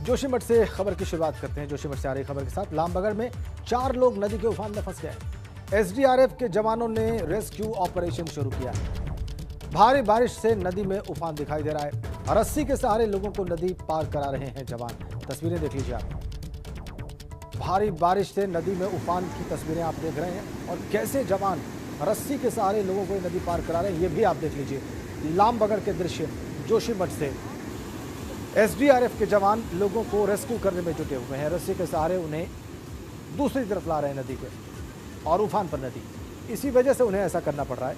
जोशीमठ से खबर की शुरुआत करते हैं। जोशीमठ से आ रही खबर के साथ लामबगड़ में 4 लोग नदी के उफान में फंस गए। एसडीआरएफ के जवानों ने रेस्क्यू ऑपरेशन शुरू किया। भारी बारिश से नदी में उफान दिखाई दे रहा है। रस्सी के सहारे लोगों को नदी पार करा रहे हैं जवान। तस्वीरें देख लीजिए आप। भारी बारिश से नदी में उफान की तस्वीरें आप देख रहे हैं और कैसे जवान रस्सी के सहारे लोगों को नदी पार करा रहे हैं, ये भी आप देख लीजिए। लामबगड़ के दृश्य जोशीमठ से एसडीआरएफ के जवान लोगों को रेस्क्यू करने में जुटे हुए हैं। रस्सी के सहारे उन्हें दूसरी तरफ ला रहे हैं नदी के, और उफान पर नदी, इसी वजह से उन्हें ऐसा करना पड़ रहा है।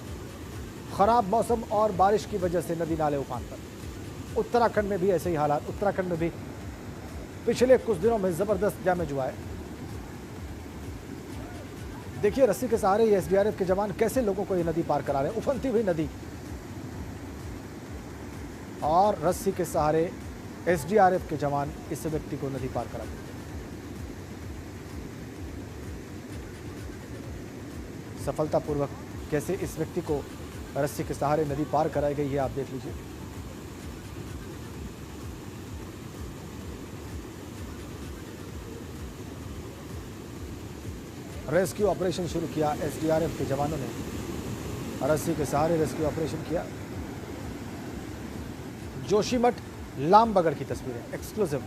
खराब मौसम और बारिश की वजह से नदी नाले उफान पर। उत्तराखंड में भी ऐसे ही हालात। उत्तराखंड में भी पिछले कुछ दिनों में जबरदस्त डैमेज हुआ है। देखिए रस्सी के सहारे ये एसडीआरएफ के जवान कैसे लोगों को ये नदी पार करा रहे हैं। उफनती हुई नदी और रस्सी के सहारे एसडीआरएफ के जवान इस व्यक्ति को नदी पार करा देते हैं। सफलतापूर्वक कैसे इस व्यक्ति को रस्सी के सहारे नदी पार कराई गई है, आप देख लीजिए। रेस्क्यू ऑपरेशन शुरू किया एसडीआरएफ के जवानों ने। रस्सी के सहारे रेस्क्यू ऑपरेशन किया। जोशीमठ लामबगड़ की तस्वीरें एक्सक्लूसिव।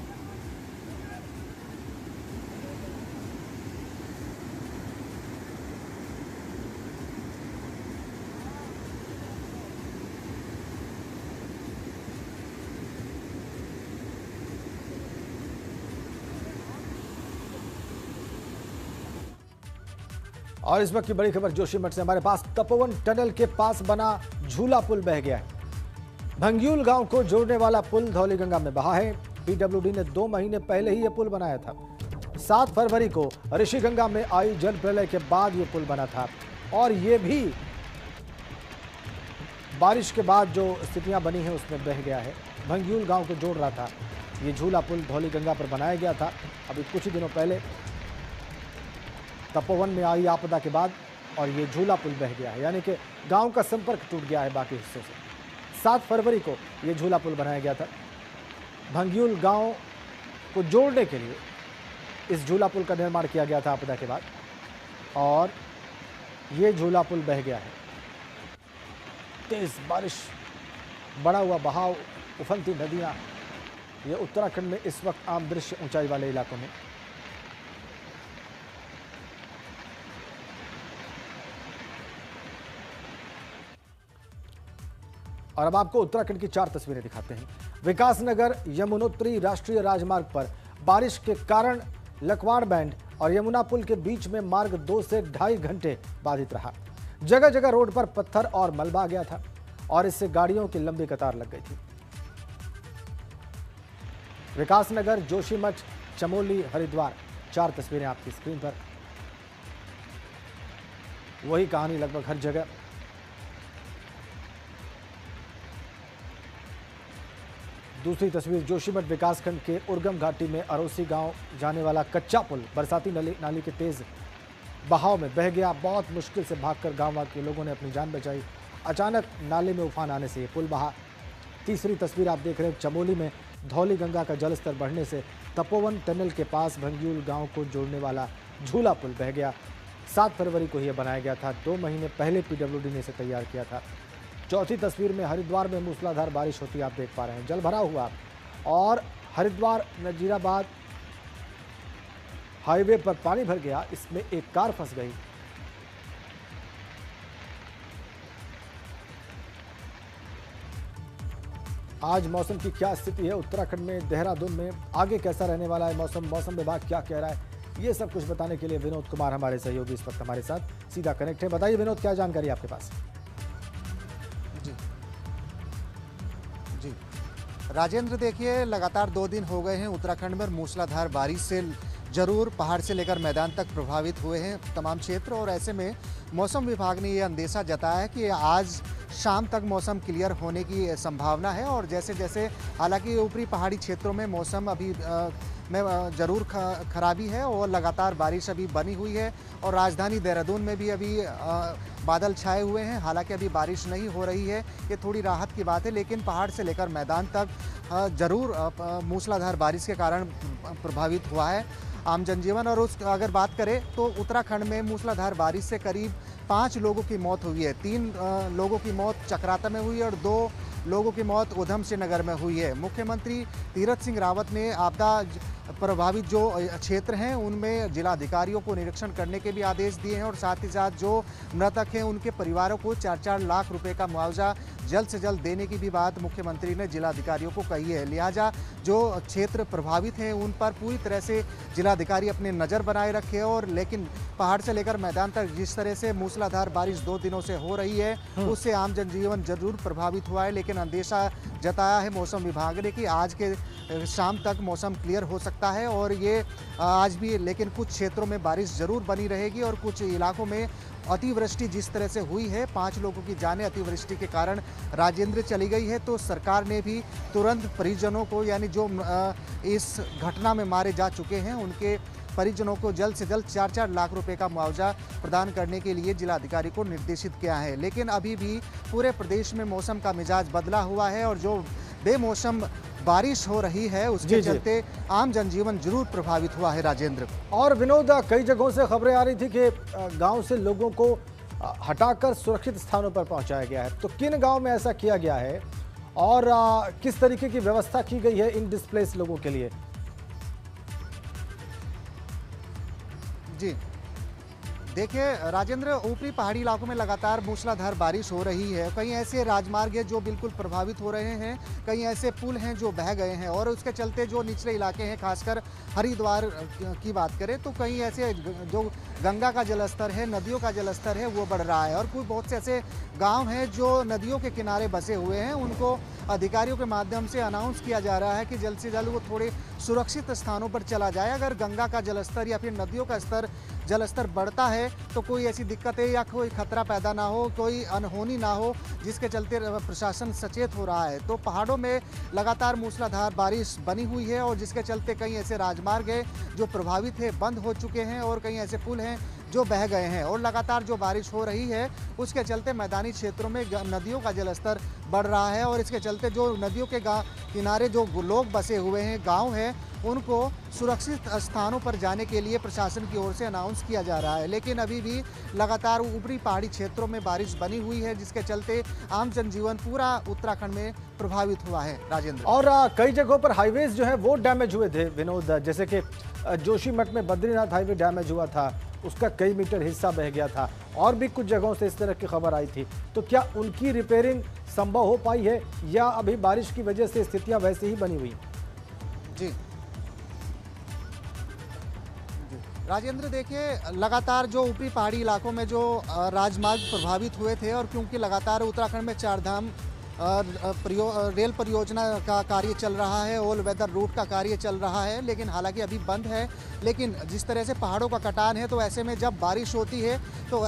और इस वक्त की बड़ी खबर जोशीमठ से हमारे पास। तपोवन टनल के पास बना झूला पुल बह गया है। भंग्यूल गांव को जोड़ने वाला पुल धौलीगंगा में बहा है। पीडब्ल्यूडी ने 2 महीने पहले ही यह पुल बनाया था। 7 फरवरी को ऋषिगंगा में आई जल प्रलय के बाद यह पुल बना था, और यह भी बारिश के बाद जो स्थितियां बनी हैं उसमें बह गया है। भंग्यूल गांव को जोड़ रहा था ये झूला पुल, धौलीगंगा पर बनाया गया था। अभी कुछ ही दिनों पहले तपोवन में आई आपदा के बाद और ये झूला पुल बह गया है, यानी कि गांव का संपर्क टूट गया है बाकी हिस्सों से। 7 फरवरी को ये झूला पुल बनाया गया था। भंग्यूल गांव को जोड़ने के लिए इस झूला पुल का निर्माण किया गया था आपदा के बाद, और ये झूला पुल बह गया है। तेज बारिश, बढ़ा हुआ बहाव, उफनती नदियां, ये उत्तराखंड में इस वक्त आम दृश्य ऊंचाई वाले इलाकों में। और अब आपको उत्तराखंड की 4 तस्वीरें दिखाते हैं। विकासनगर यमुनोत्री राष्ट्रीय राजमार्ग पर बारिश के कारण लकवाड़ बैंड और यमुना पुल के बीच में मार्ग 2 से 2.5 घंटे बाधित रहा। जगह जगह रोड पर पत्थर और मलबा आ गया था और इससे गाड़ियों की लंबी कतार लग गई थी। विकासनगर, जोशीमठ, चमोली, हरिद्वार, 4 तस्वीरें आपकी स्क्रीन पर। वही कहानी लगभग हर जगह। दूसरी तस्वीर जोशीमठ विकासखंड के उर्गम घाटी में अरोसी गांव जाने वाला कच्चा पुल बरसाती नाली के तेज बहाव में बह गया। बहुत मुश्किल से भागकर गांव के लोगों ने अपनी जान बचाई। अचानक नाले में उफान आने से ये पुल बहा। तीसरी तस्वीर आप देख रहे हैं चमोली में धौलीगंगा का जलस्तर बढ़ने से तपोवन टनल के पास भंग्यूल गांव को जोड़ने वाला झूला पुल बह गया। 7 फरवरी को यह बनाया गया था। 2 महीने पहले पीडब्ल्यूडी ने इसे तैयार किया था। चौथी तस्वीर में हरिद्वार में मूसलाधार बारिश होती आप देख पा रहे हैं। जल भरा हुआ और हरिद्वार नजीराबाद हाईवे पर पानी भर गया। इसमें एक कार फंस गई। आज मौसम की क्या स्थिति है उत्तराखंड में, देहरादून में, आगे कैसा रहने वाला है मौसम विभाग क्या कह रहा है, ये सब कुछ बताने के लिए विनोद कुमार हमारे सहयोगी इस वक्त हमारे साथ सीधा कनेक्ट है। बताइए विनोद, क्या जानकारी आपके पास? जी राजेंद्र, देखिए लगातार 2 दिन हो गए हैं उत्तराखंड में मूसलाधार बारिश से जरूर पहाड़ से लेकर मैदान तक प्रभावित हुए हैं तमाम क्षेत्र, और ऐसे में मौसम विभाग ने ये अंदेशा जताया है कि आज शाम तक मौसम क्लियर होने की संभावना है। और जैसे जैसे हालांकि ऊपरी पहाड़ी क्षेत्रों में मौसम अभी में जरूर खराबी है और लगातार बारिश अभी बनी हुई है। और राजधानी देहरादून में भी अभी बादल छाए हुए हैं। हालांकि अभी बारिश नहीं हो रही है, ये थोड़ी राहत की बात है, लेकिन पहाड़ से लेकर मैदान तक जरूर मूसलाधार बारिश के कारण प्रभावित हुआ है आम जनजीवन। और उस अगर बात करें तो उत्तराखंड में मूसलाधार बारिश से करीब 5 लोगों की मौत हुई है। 3 लोगों की मौत चक्राता में हुई है और 2 लोगों की मौत उधम सिंह नगर में हुई है। मुख्यमंत्री तीरथ सिंह रावत ने आपदा प्रभावित जो क्षेत्र हैं उनमें जिलाधिकारियों को निरीक्षण करने के भी आदेश दिए हैं और साथ ही साथ जो मृतक हैं उनके परिवारों को 4-4 लाख रुपए का मुआवजा जल्द से जल्द देने की भी बात मुख्यमंत्री ने जिलाधिकारियों को कही है। लिहाजा जो क्षेत्र प्रभावित हैं उन पर पूरी तरह से जिलाधिकारी अपनी नज़र बनाए रखे और लेकिन पहाड़ से लेकर मैदान तक जिस तरह से मूसलाधार बारिश 2 दिनों से हो रही है उससे आम जनजीवन जरूर प्रभावित हुआ है। लेकिन अंदेशा जताया है मौसम विभाग ने कि आज के शाम तक मौसम क्लियर हो सकता है और ये आज भी, लेकिन कुछ क्षेत्रों में बारिश जरूर बनी रहेगी और कुछ इलाकों में अतिवृष्टि जिस तरह से हुई है, 5 लोगों की जानें अतिवृष्टि के कारण राजेंद्र चली गई है, तो सरकार ने भी तुरंत परिजनों को, यानी जो इस घटना में मारे जा चुके हैं उनके परिजनों को जल्द से जल्द 4-4 लाख रुपए का मुआवजा प्रदान करने के लिए जिलाधिकारी को निर्देशित किया है। लेकिन अभी भी पूरे प्रदेश में मौसम का मिजाज बदला हुआ है और जो बेमौसम बारिश हो रही है उसके चलते आम जनजीवन जरूर प्रभावित हुआ है। राजेंद्र और विनोद, कई जगहों से खबरें आ रही थी कि गांव से लोगों को हटाकर सुरक्षित स्थानों पर पहुंचाया गया है, तो किन गांव में ऐसा किया गया है और किस तरीके की व्यवस्था की गई है इन डिस्प्लेस लोगों के लिए? जी देखिए राजेंद्र, ऊपरी पहाड़ी इलाकों में लगातार मूसलाधार बारिश हो रही है। कई ऐसे राजमार्ग हैं जो बिल्कुल प्रभावित हो रहे हैं, कई ऐसे पुल हैं जो बह गए हैं और उसके चलते जो निचले इलाके हैं, खासकर हरिद्वार की बात करें तो कहीं ऐसे जो गंगा का जलस्तर है, नदियों का जलस्तर है वो बढ़ रहा है और कुछ बहुत से ऐसे गांव हैं जो नदियों के किनारे बसे हुए हैं, उनको अधिकारियों के माध्यम से अनाउंस किया जा रहा है कि जल्द से जल्द वो थोड़े सुरक्षित स्थानों पर चला जाए। अगर गंगा का जलस्तर या फिर नदियों का जलस्तर बढ़ता है तो कोई ऐसी दिक्कतें या कोई खतरा पैदा ना हो, कोई अनहोनी ना हो, जिसके चलते प्रशासन सचेत हो रहा है। तो पहाड़ों में लगातार मूसलाधार बारिश बनी हुई है और जिसके चलते कई ऐसे राजमार्ग हैं जो प्रभावित है, बंद हो चुके हैं और कई ऐसे पुल हैं जो बह गए हैं और लगातार जो बारिश हो रही है उसके चलते मैदानी क्षेत्रों में नदियों का जलस्तर बढ़ रहा है और इसके चलते जो नदियों के किनारे जो लोग बसे हुए हैं, गांव हैं, उनको सुरक्षित स्थानों पर जाने के लिए प्रशासन की ओर से अनाउंस किया जा रहा है। लेकिन अभी भी लगातार ऊपरी पहाड़ी क्षेत्रों में बारिश बनी हुई है जिसके चलते आम जनजीवन पूरा उत्तराखंड में प्रभावित हुआ है। राजेंद्र, और कई जगहों पर हाईवेज जो है वो डैमेज हुए थे विनोद, जैसे कि जोशीमठ में बद्रीनाथ हाईवे डैमेज हुआ था, उसका कई मीटर हिस्सा बह गया था और भी कुछ जगहों से इस तरह की खबर आई थी। तो क्या उनकी रिपेयरिंग संभव हो पाई है या अभी बारिश की वजह से स्थितियां वैसे ही बनी हुई? जी राजेंद्र, देखिए लगातार जो ऊपरी पहाड़ी इलाकों में जो राजमार्ग प्रभावित हुए थे और क्योंकि लगातार उत्तराखंड में 4 धाम रेल परियोजना का कार्य चल रहा है, ऑल वेदर रूट का कार्य चल रहा है, लेकिन हालांकि अभी बंद है। लेकिन जिस तरह से पहाड़ों का कटान है तो ऐसे में जब बारिश होती है तो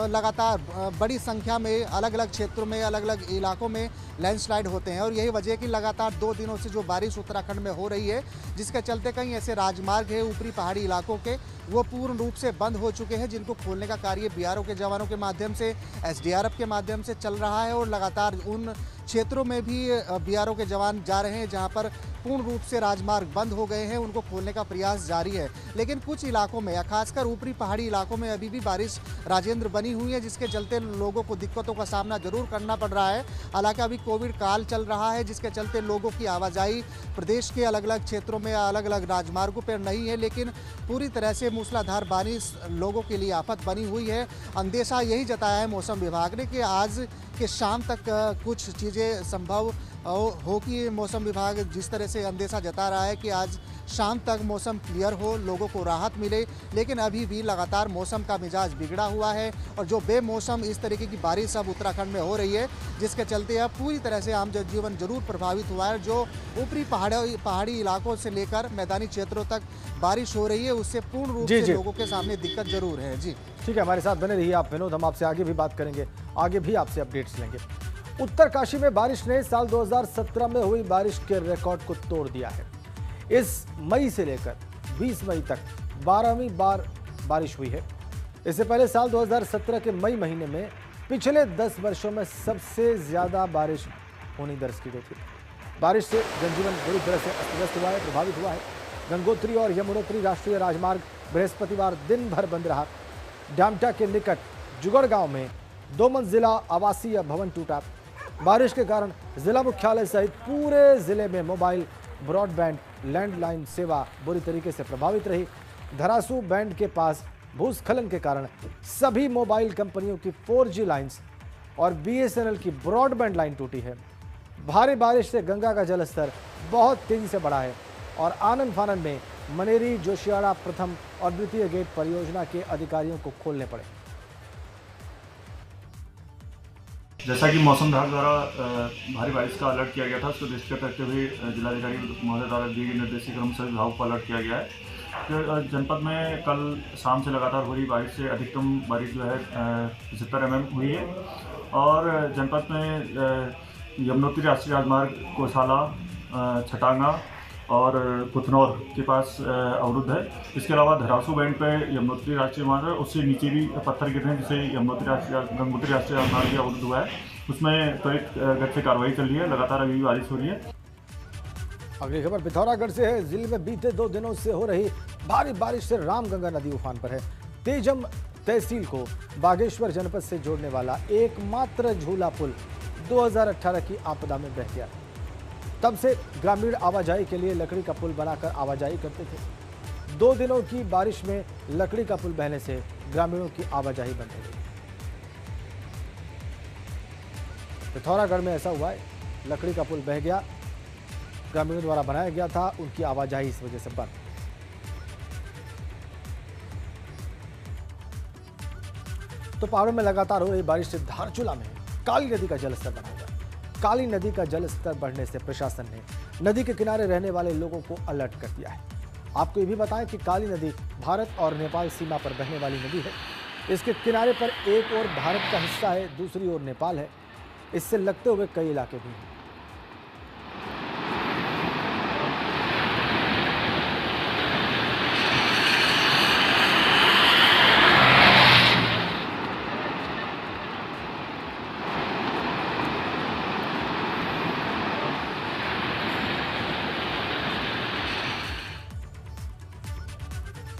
लगातार बड़ी संख्या में अलग अलग क्षेत्रों में, अलग अलग इलाकों में लैंडस्लाइड होते हैं और यही वजह है कि लगातार 2 दिनों से जो बारिश उत्तराखंड में हो रही है जिसके चलते कई ऐसे राजमार्ग है ऊपरी पहाड़ी इलाकों के वो पूर्ण रूप से बंद हो चुके हैं, जिनको खोलने का कार्य बीआरओ के जवानों के माध्यम से, एसडीआरएफ के माध्यम से चल रहा है और लगातार उन क्षेत्रों में भी बीआरओ के जवान जा रहे हैं जहां पर पूर्ण रूप से राजमार्ग बंद हो गए हैं, उनको खोलने का प्रयास जारी है। लेकिन कुछ इलाकों में, खासकर ऊपरी पहाड़ी इलाकों में अभी भी बारिश राजेंद्र बनी हुई है जिसके चलते लोगों को दिक्कतों का सामना जरूर करना पड़ रहा है। हालांकि अभी कोविड काल चल रहा है जिसके चलते लोगों की आवाजाही प्रदेश के अलग अलग क्षेत्रों में अलग अलग राजमार्गों पर नहीं है, लेकिन पूरी तरह से मूसलाधार बारिश लोगों के लिए आफत बनी हुई है। अंदेशा यही जताया है मौसम विभाग ने कि आज के शाम तक कुछ चीज़ें संभव हो कि मौसम विभाग जिस तरह से अंदेशा जता रहा है कि आज शाम तक मौसम क्लियर हो, लोगों को राहत मिले, लेकिन अभी भी लगातार मौसम का मिजाज बिगड़ा हुआ है और जो बेमौसम इस तरीके की बारिश अब उत्तराखंड में हो रही है जिसके चलते अब पूरी तरह से आम जनजीवन जरूर प्रभावित हुआ है। जो ऊपरी पहाड़ी इलाकों से लेकर मैदानी क्षेत्रों तक बारिश हो रही है उससे पूर्ण रूप से लोगों के सामने दिक्कत जरूर है। जी ठीक है, हमारे साथ बने रहिए आप विनोद, हम आपसे आगे भी बात करेंगे, आगे भी आपसे अपडेट्स लेंगे। उत्तरकाशी में बारिश ने साल 2017 में हुई बारिश के रिकॉर्ड को तोड़ दिया है। इस मई से लेकर 20 मई तक 12वीं बार बारिश हुई है। इससे पहले साल 2017 के मई महीने में पिछले 10 वर्षों में सबसे ज्यादा बारिश होनी दर्ज की गई थी। बारिश से जनजीवन बुरी तरह से अस्त व्यस्त हुआ है, प्रभावित हुआ है। गंगोत्री और यमुनोत्री राष्ट्रीय राजमार्ग बृहस्पतिवार दिन भर बंद रहा। डामटा के निकट जुगड़ गांव में 2 मंजिला आवासीय भवन टूटा। बारिश के कारण जिला मुख्यालय सहित पूरे जिले में मोबाइल, ब्रॉडबैंड, लैंडलाइन सेवा बुरी तरीके से प्रभावित रही। धरासू बैंड के पास भूस्खलन के कारण सभी मोबाइल कंपनियों की 4G लाइंस और BSNL की ब्रॉडबैंड लाइन टूटी है। भारी बारिश से गंगा का जलस्तर बहुत तेजी से बढ़ा है और आनंद फानन में मनेरी, जोशियाड़ा प्रथम और द्वितीय गेट परियोजना के अधिकारियों को खोलने पड़े। जैसा कि मौसम विभाग द्वारा भारी बारिश का अलर्ट किया गया था, उसको दृष्टिगत रखते हुए जिलाधिकारी महोदय द्वारा दिए गए निर्देशित क्रम सभी विभागों को अलर्ट किया गया है। तो जनपद में कल शाम से लगातार हो रही बारिश से अधिकतम बारिश जो है 75 mm हुई है और जनपद में यमुनोत्री राष्ट्रीय राजमार्ग कोसाला, छटांगा और कुथनौर के पास अवरुद्ध है। इसके अलावा धरासू बैंड पे यमुनोत्री राष्ट्रीय मार्ग है, उससे नीचे भी पत्थर गिरे हैं जिससे गंगोत्री राष्ट्रीय राजमार्ग भी अवरुद्ध हुआ है। उसमें त्वरित गति से कार्रवाई चल रही है, लगातार अभी भी बारिश हो रही है। अगली खबर पिथौरागढ़ से है। जिले में बीते 2 दिनों से हो रही भारी बारिश से रामगंगा नदी उफान पर है। तेजम तहसील को बागेश्वर जनपद से जोड़ने वाला एकमात्र झूला पुल 2018 की आपदा में बह गया। तब से ग्रामीण आवाजाही के लिए लकड़ी का पुल बनाकर आवाजाही करते थे। 2 दिनों की बारिश में लकड़ी का पुल बहने से ग्रामीणों की आवाजाही बंद हो गई। पिथौरागढ़ में ऐसा हुआ है, लकड़ी का पुल बह गया, ग्रामीणों द्वारा बनाया गया था, उनकी आवाजाही इस वजह से बंद। तो पहाड़ों में लगातार हो रही बारिश से धारचूला में काली नदी का जलस्तर बढ़ा हुआ है। काली नदी का जलस्तर बढ़ने से प्रशासन ने नदी के किनारे रहने वाले लोगों को अलर्ट कर दिया है। आपको ये भी बताएं कि काली नदी भारत और नेपाल सीमा पर बहने वाली नदी है। इसके किनारे पर एक ओर भारत का हिस्सा है, दूसरी ओर नेपाल है। इससे लगते हुए कई इलाके भी हैं।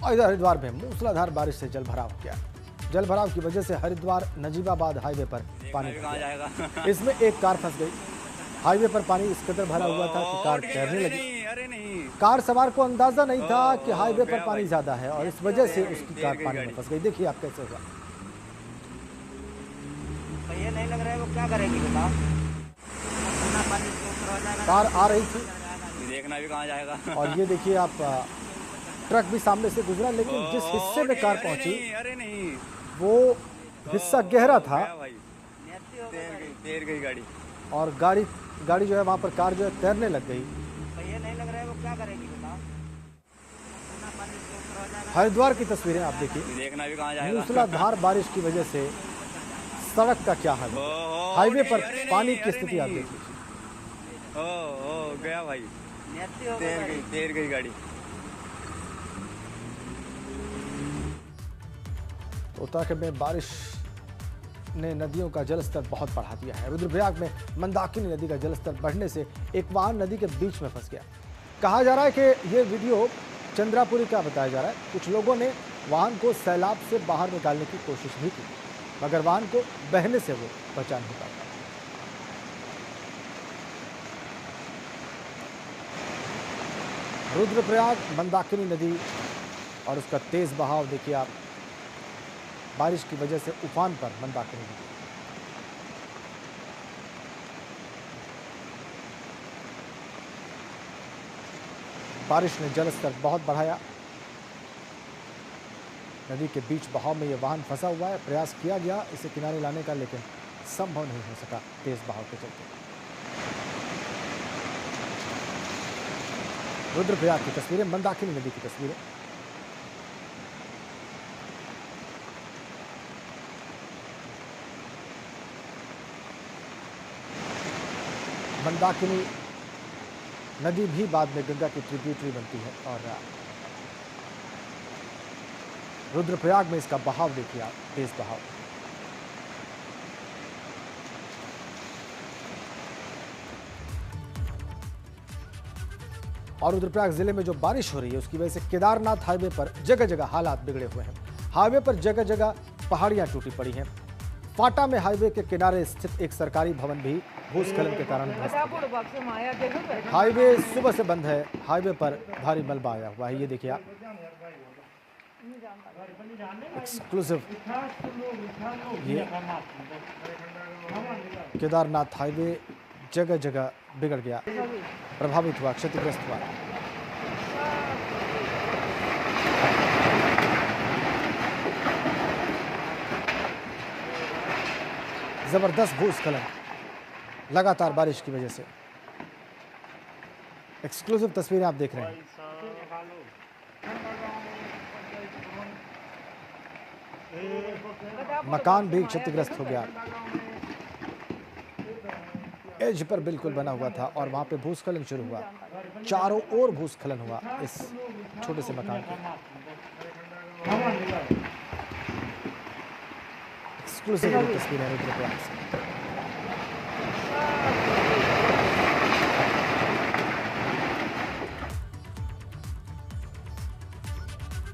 और इधर हरिद्वार में मूसलाधार बारिश से जलभराव किया। जलभराव की वजह से हरिद्वार नजीबाबाद हाईवे पर पानी भर गया। इसमें एक कार फंस गई। हाईवे पर पानी इस कदर भरा हुआ था कि कार तैरने लगी। कार सवार को अंदाजा नहीं था कि हाईवे पर पानी ज्यादा है और इस वजह से उसकी कार पानी में फंस गई। देखिए आप कैसे हुआ। ये नहीं लग रहा है वो क्या करेगी बेटा। कार आ रही थी, देखना भी कहाँ जाएगा। और ये देखिए आप, ट्रक भी सामने से गुजरा, लेकिन जिस हिस्से में कार पहुंची वो हिस्सा गहरा था तैर गई गाड़ी, और गाड़ी जो है वहां पर कार जो है तैरने लग गई। ये नहीं लग रहा है वो क्या करेगी बेटा। हरिद्वार की तस्वीरें आप देखिए। देखना भी कहाँ जाएगा। मूसलाधार बारिश की वजह से सड़क का क्या हाल है। हाईवे पर पानी की स्थिति आप देखिए। गया भाई, तैर गई गाड़ी। उत्तराखंड में बारिश ने नदियों का जलस्तर बहुत बढ़ा दिया है। रुद्रप्रयाग में मंदाकिनी नदी का जलस्तर बढ़ने से एक वाहन नदी के बीच में फंस गया। कहा जा रहा है कि ये वीडियो चंद्रापुरी का बताया जा रहा है। कुछ लोगों ने वाहन को सैलाब से बाहर निकालने की कोशिश भी की, मगर वाहन को बहने से वो बचा नहीं पाया। रुद्रप्रयाग मंदाकिनी नदी और उसका तेज बहाव देखिए आप। बारिश की वजह से उफान पर मंदाकिनी नदी। बारिश ने जलस्तर बहुत बढ़ाया। नदी के बीच बहाव में यह वाहन फंसा हुआ है। प्रयास किया गया इसे किनारे लाने का, लेकिन संभव नहीं हो सका तेज बहाव के चलते। रुद्रप्रयाग की तस्वीरें, मंदाकिनी नदी की तस्वीरें। मंदाकिनी नदी भी बाद में गंगा की ट्रिब्यूटरी बनती है। और रुद्रप्रयाग में इसका बहाव देखिए आप, तेज बहाव। और रुद्रप्रयाग जिले में जो बारिश हो रही है उसकी वजह से केदारनाथ हाईवे पर जगह जगह हालात बिगड़े हुए हैं। हाईवे पर जगह जगह पहाड़ियां टूटी पड़ी हैं। फाटा में हाईवे के किनारे स्थित एक सरकारी भवन भी भूस्खलन के कारण ध्वस्त हो गया। हाईवे सुबह से बंद है। हाईवे पर भारी मलबा आया हुआ है। ये देखिए आप, एक्सक्लूसिव ये केदारनाथ हाईवे जगह जगह बिगड़ गया, प्रभावित हुआ, क्षतिग्रस्त हुआ। जबरदस्त भूस्खलन लगातार बारिश की वजह से। एक्सक्लूसिव तस्वीरें आप देख रहे हैं। मकान भी क्षतिग्रस्त हो गया, एज पर बिल्कुल बना हुआ था और वहां पे भूस्खलन शुरू हुआ। चारों ओर भूस्खलन हुआ इस छोटे से मकान के। एक्सक्लूसिव तस्वीरें रुद्रप्रयाग से।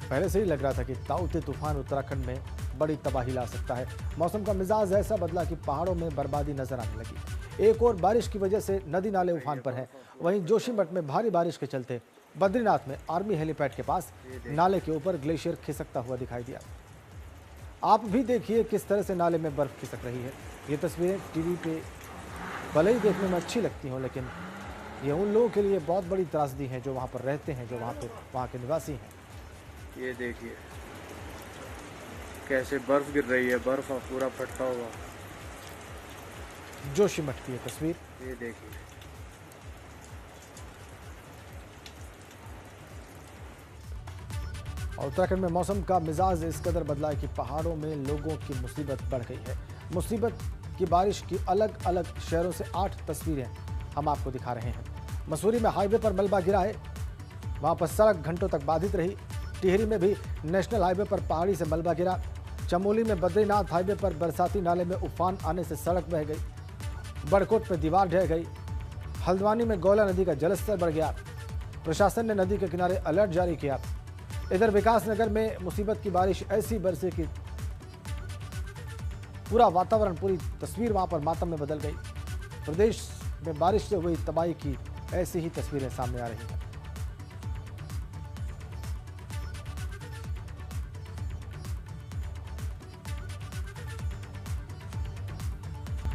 पहले से ही लग रहा था कि ताउते तूफान उत्तराखंड में बड़ी तबाही ला सकता है। मौसम का मिजाज ऐसा बदला कि पहाड़ों में बर्बादी नजर आने लगी। एक और बारिश की वजह से नदी नाले उफान पर हैं। वहीं जोशीमठ में भारी बारिश के चलते बद्रीनाथ में आर्मी हेलीपैड के पास नाले के ऊपर ग्लेशियर खिसकता हुआ दिखाई दिया। आप भी देखिए किस तरह से नाले में बर्फ खिसक रही है। ये तस्वीरें टीवी पे भले ही देखने में अच्छी लगती हों, लेकिन ये उन लोगों के लिए बहुत बड़ी त्रासदी है जो वहाँ पर रहते हैं, जो वहाँ के निवासी हैं। ये देखिए कैसे बर्फ गिर रही है, बर्फ पूरा फटता हुआ। जोशीमठ की ये तस्वीर, ये देखिए। और उत्तराखंड में मौसम का मिजाज इस कदर बदला है कि पहाड़ों में लोगों की मुसीबत बढ़ गई है। मुसीबत की बारिश की अलग अलग शहरों से 8 तस्वीरें हम आपको दिखा रहे हैं। मसूरी में हाईवे पर मलबा गिरा है, वहां पर सड़क घंटों तक बाधित रही। टिहरी में भी नेशनल हाईवे पर पहाड़ी से मलबा गिरा। चमोली में बद्रीनाथ हाईवे पर बरसाती नाले में उफान आने से सड़क बह गई। बड़कोट में दीवार ढह गई। हल्द्वानी में गौला नदी का जलस्तर बढ़ गया। प्रशासन ने नदी के किनारे अलर्ट जारी किया। इधर विकासनगर में मुसीबत की बारिश ऐसी बरसे कि पूरा वातावरण, पूरी तस्वीर वहां पर मातम में बदल गई। प्रदेश में बारिश से हुई तबाही की ऐसी ही तस्वीरें सामने आ रही हैं।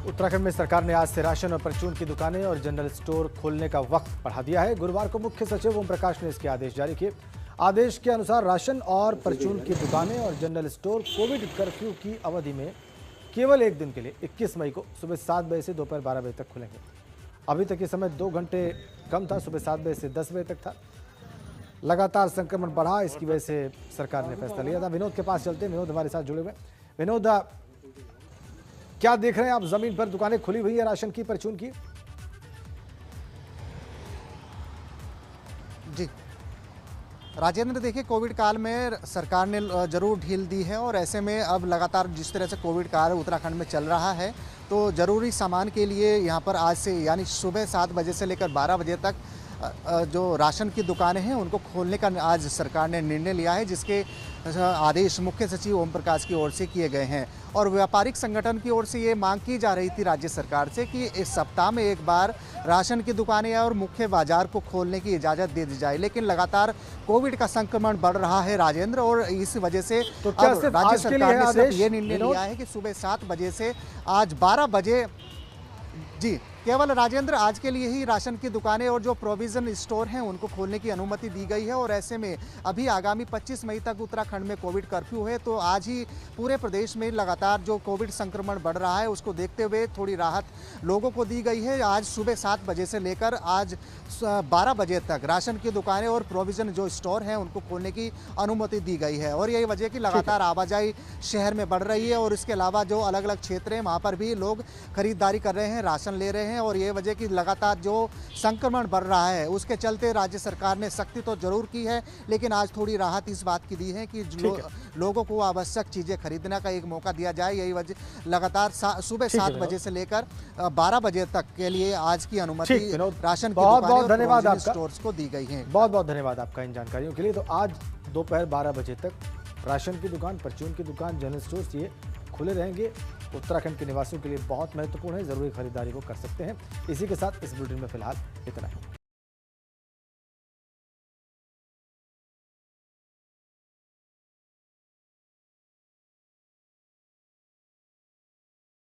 उत्तराखंड में सरकार ने आज से राशन और परचून की दुकानें और जनरल स्टोर खोलने का वक्त बढ़ा दिया है। गुरुवार को मुख्य सचिव ओम प्रकाश ने इसके आदेश जारी किए। आदेश के अनुसार राशन और परचून की दुकानें और जनरल स्टोर कोविड कर्फ्यू की अवधि में केवल एक दिन के लिए 21 मई को सुबह 7 बजे से दोपहर 12 बजे तक खुलेंगे। अभी तक ये समय 2 घंटे कम था, सुबह 7 बजे से 10 बजे तक था। लगातार संक्रमण बढ़ा, इसकी वजह से सरकार ने फैसला लिया था। विनोद के पास चलते हैं, विनोद हमारे साथ जुड़े हुए। विनोद, क्या देख रहे हैं आप? जमीन पर दुकानें खुली हुई है राशन की, परचून की? जी राजेंद्र, देखिए कोविड काल में सरकार ने जरूर ढील दी है और ऐसे में अब लगातार जिस तरह से कोविड काल उत्तराखंड में चल रहा है तो ज़रूरी सामान के लिए यहाँ पर आज से यानी सुबह 7 बजे से लेकर 12 बजे तक जो राशन की दुकानें हैं उनको खोलने का आज सरकार ने निर्णय लिया है, जिसके आदेश मुख्य सचिव ओम प्रकाश की ओर से किए गए हैं। और व्यापारिक संगठन की ओर से ये मांग की जा रही थी राज्य सरकार से कि इस सप्ताह में एक बार राशन की दुकानें और मुख्य बाजार को खोलने की इजाज़त दे दी जाए, लेकिन लगातार कोविड का संक्रमण बढ़ रहा है राजेंद्र, और इस वजह से तो क्या अब सिर्फ राज्य आज के लिए सरकार ने सिर्फ आदेश, ये निर्णय लिया है कि सुबह 7 बजे से आज 12 बजे जी केवल राजेंद्र आज के लिए ही राशन की दुकानें और जो प्रोविजन स्टोर हैं उनको खोलने की अनुमति दी गई है। और ऐसे में अभी आगामी 25 मई तक उत्तराखंड में कोविड कर्फ्यू है, तो आज ही पूरे प्रदेश में लगातार जो कोविड संक्रमण बढ़ रहा है उसको देखते हुए थोड़ी राहत लोगों को दी गई है। आज सुबह 7 बजे से लेकर आज 12 बजे तक राशन की दुकानें और प्रोविजन जो स्टोर हैं उनको खोलने की अनुमति दी गई है। और यही वजह कि लगातार आवाजाही शहर में बढ़ रही है और इसके अलावा जो अलग अलग क्षेत्र हैं वहाँ पर भी लोग खरीदारी कर रहे हैं, राशन ले रहे हैं हैं और ये वजह कि लगातार जो संक्रमण बढ़ रहा है उसके चलते राज्य सरकार ने सख्ती तो जरूर की है, लेकिन आज थोड़ी राहत इस बात की दी है कि लोगों को आवश्यक चीज़ें खरीदने का एक मौका दिया जाए। यही वजह लगातार सुबह 7 बजे से लेकर 12 बजे तक के लिए आज की अनुमति राशन की दुकानें और प्रोविजन स्टोर्स को दी गई है। बहुत बहुत धन्यवाद आपका इन जानकारियों के लिए। तो आज दोपहर 12 बजे तक राशन की दुकान, परचून की दुकान, जनरल स्टोर्स ये खुले रहेंगे। उत्तराखंड के निवासियों के लिए बहुत महत्वपूर्ण है, जरूरी खरीदारी वो कर सकते हैं। इसी के साथ इस बुलेटिन में फिलहाल इतना ही।